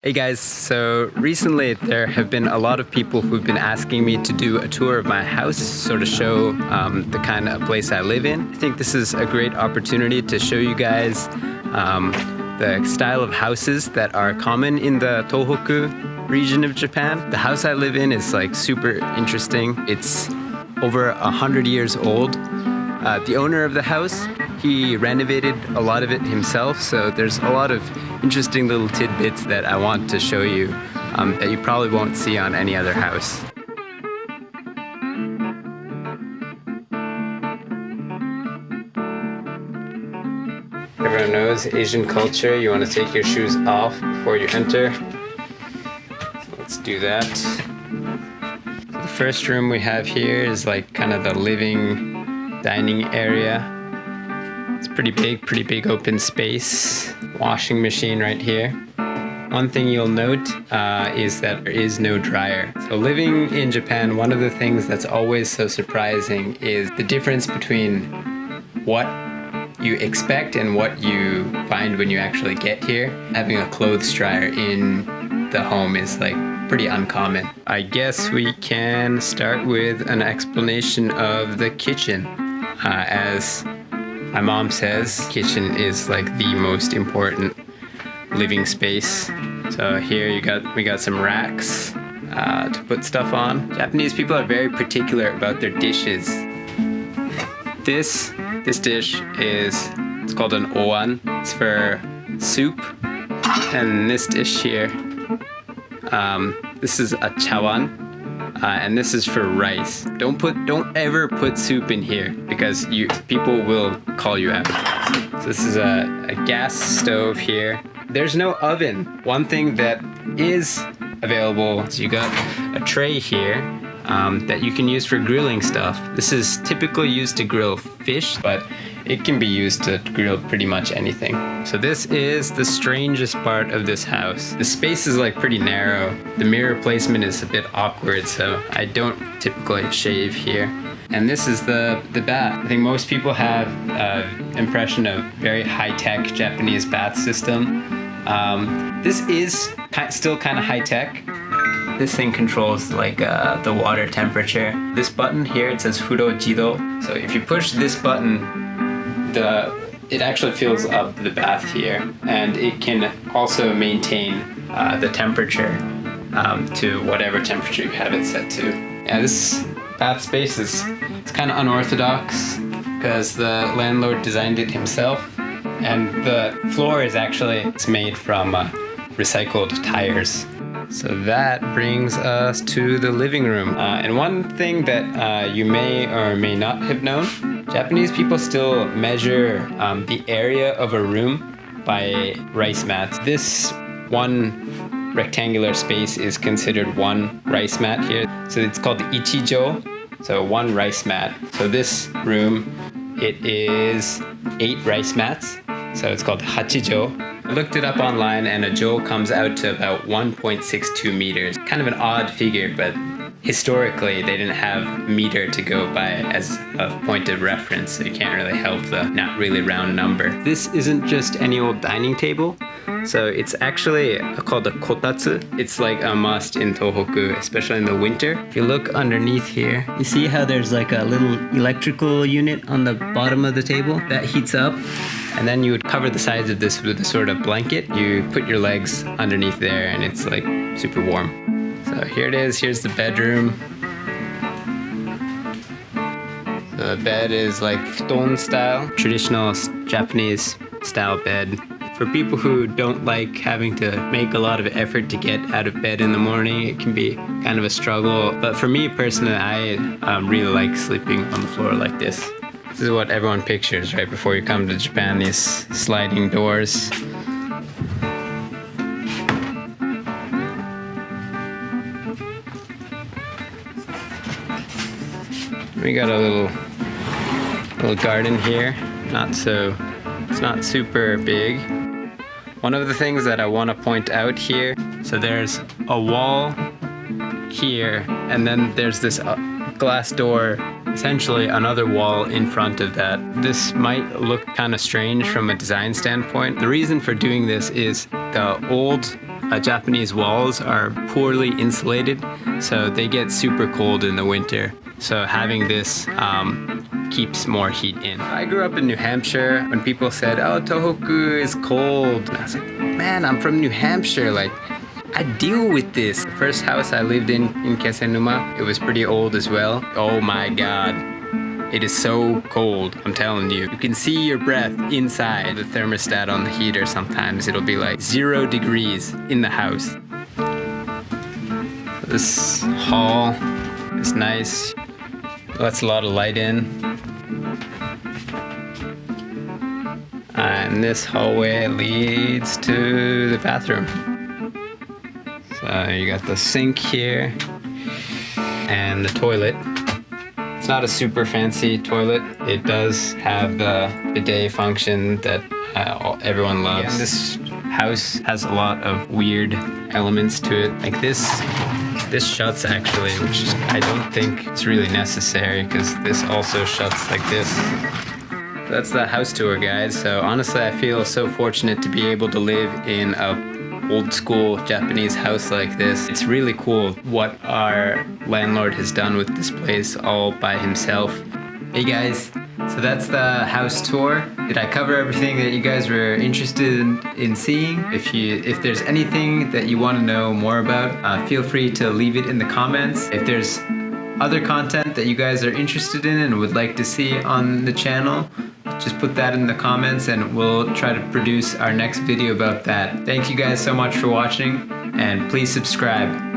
Hey guys, so recently there have been a lot of people who've been asking me to do a tour of my house, sort of show the kind of place I live in. I think this is a great opportunity to show you guys the style of houses that are common in the Tohoku region of Japan. The house I live in is like super interesting. It's over 100 years old. The owner of the house, he renovated a lot of it himself, so there's a lot of interesting little tidbits that I want to show you that you probably won't see on any other house. Everyone knows Asian culture, you want to take your shoes off before you enter. So let's do that. So the first room we have here is like kind of the living dining area. It's pretty big open space. Washing machine right here. One thing you'll note is that there is no dryer. So living in Japan, one of the things that's always so surprising is the difference between what you expect and what you find when you actually get here. Having a clothes dryer in the home is like pretty uncommon. I guess we can start with an explanation of the kitchen. As my mom says, kitchen is like the most important living space. So here we got some racks to put stuff on. Japanese people are very particular about their dishes. This dish it's called an owan. It's for soup. And this dish here, this is a chawan. And this is for rice. Don't ever put soup in here because people will call you out. So this is a gas stove here. There's no oven. One thing that is available is you got a tray here that you can use for grilling stuff. This is typically used to grill fish, but it can be used to grill pretty much anything. So this is the strangest part of this house. The space is like pretty narrow. The mirror placement is a bit awkward, so I don't typically shave here. And this is the bath. I think most people have an impression of very high-tech Japanese bath system. This is still kind of high-tech. This thing controls like the water temperature. This button here, it says Furo Jido. So if you push this button, it actually fills up the bath here, and it can also maintain the temperature to whatever temperature you have it set to. Yeah, this bath space is kind of unorthodox because the landlord designed it himself, and the floor is it's made from recycled tires. So that brings us to the living room. And one thing that you may or may not have known, Japanese people still measure the area of a room by rice mats. This one rectangular space is considered one rice mat here. So it's called ichijo, so one rice mat. So this room, it is 8 rice mats, so it's called hachijo. I looked it up online, and a jo comes out to about 1.62 meters. Kind of an odd figure, but historically they didn't have meter to go by as a point of reference, so you can't really help the not really round number. This isn't just any old dining table, so it's actually called a kotatsu. It's like a must in Tohoku, especially in the winter. If you look underneath here, you see how there's like a little electrical unit on the bottom of the table that heats up? And then you would cover the sides of this with a sort of blanket. You put your legs underneath there and it's like super warm. So here it is, here's the bedroom. The bed is like futon style, traditional Japanese style bed. For people who don't like having to make a lot of effort to get out of bed in the morning, it can be kind of a struggle. But for me personally, I really like sleeping on the floor like this. This is what everyone pictures right before you come to Japan, these sliding doors. We got a little garden here. It's not super big. One of the things that I want to point out here, so there's a wall here, and then there's this glass door, essentially another wall in front of that. This might look kind of strange from a design standpoint. The reason for doing this is the old Japanese walls are poorly insulated, so they get super cold in the winter. So having this keeps more heat in. I grew up in New Hampshire. When people said, oh, Tohoku is cold, I was like, man, I'm from New Hampshire. Like, I deal with this. The first house I lived in Kesennuma, it was pretty old as well. Oh my God. It is so cold, I'm telling you. You can see your breath inside the thermostat on the heater sometimes. It'll be like 0 degrees in the house. This hall is nice. Lets a lot of light in. And this hallway leads to the bathroom. So you got the sink here and the toilet. It's not a super fancy toilet. It does have the bidet function that everyone loves. Yeah, this house has a lot of weird elements to it. Like this shuts actually, which I don't think is really necessary because this also shuts like this. That's the house tour, guys. So honestly, I feel so fortunate to be able to live in a old school Japanese house like this. It's really cool what our landlord has done with this place all by himself. Hey guys, so that's the house tour. Did I cover everything that you guys were interested in seeing? If there's anything that you want to know more about, feel free to leave it in the comments. If there's other content that you guys are interested in and would like to see on the channel, just put that in the comments and we'll try to produce our next video about that. Thank you guys so much for watching and please subscribe.